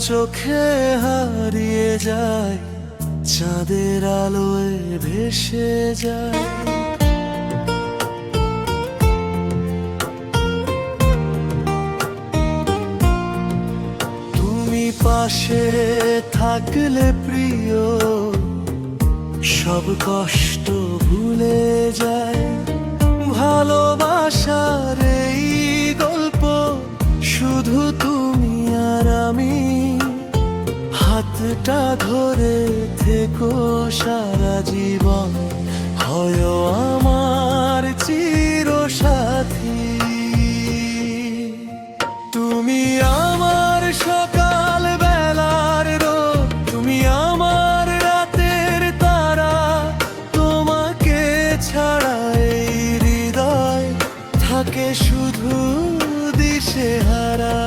চোখে হারিয়ে যায়, চাঁদের আলোয় ভেসে যায়। তুমি পাশে থাকলে প্রিয়, সব কষ্ট ভুলে যায়। ভালোবাসার এই গল্প শুধু তুমি আর আমি, হাতটা ধরে থেকো সারা জীবন, হয় আমার চিরসাথী। তুমি আমার সকাল বেলার রোদ, তুমি আমার রাতের তারা, তোমাকে ছাড়া এই হৃদয় থাকে শুধু দিশেহারা।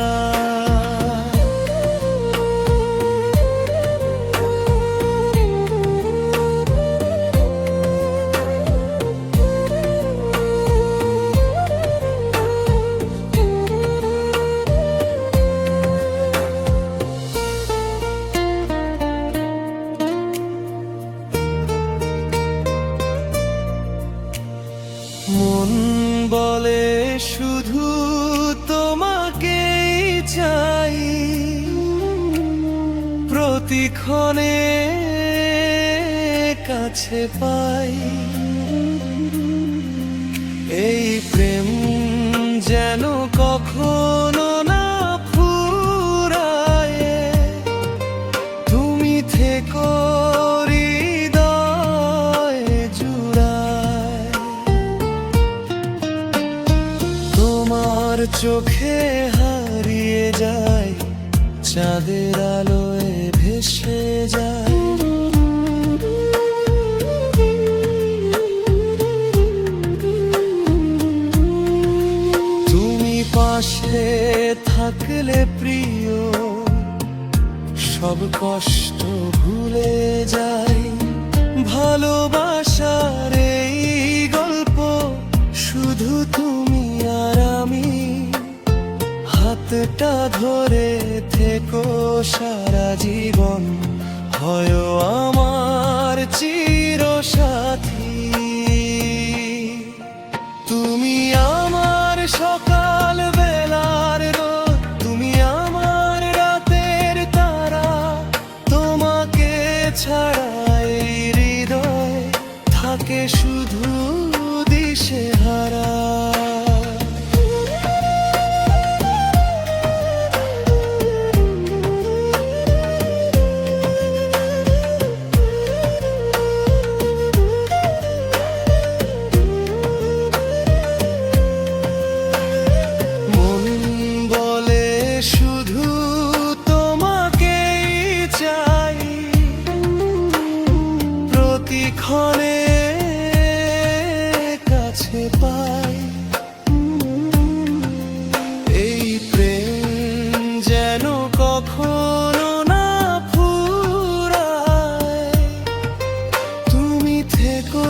মন বলে শুধু তোমাকেই চাই, প্রতিক্ষণে কাছে পাই। এই প্রেম যেন কখনো না ফুরায়, তুমি থেকো চোখে হারিয়ে যায়, চাঁদের আলোয় ভেসে যায়। তুমি পাশে থাকলে প্রিয়, সব কষ্ট ভুলে যায়। ভালোবাসার এই গল্প শুধু তুমি আর আমি, হাতটা ধরে থেকো সারা জীবন, হয় আমার চিরসাথী। তুমি আমার সকাল বেলার রোদ, তুমি আমার রাতের তারা, তোমাকে ছাড়া এই হৃদয় থাকে শুধু দিশেহারা। প্রতিক্ষণে কাছে পাই, এই প্রেম যেন কখনো না ফুরায়। তুমি থেকো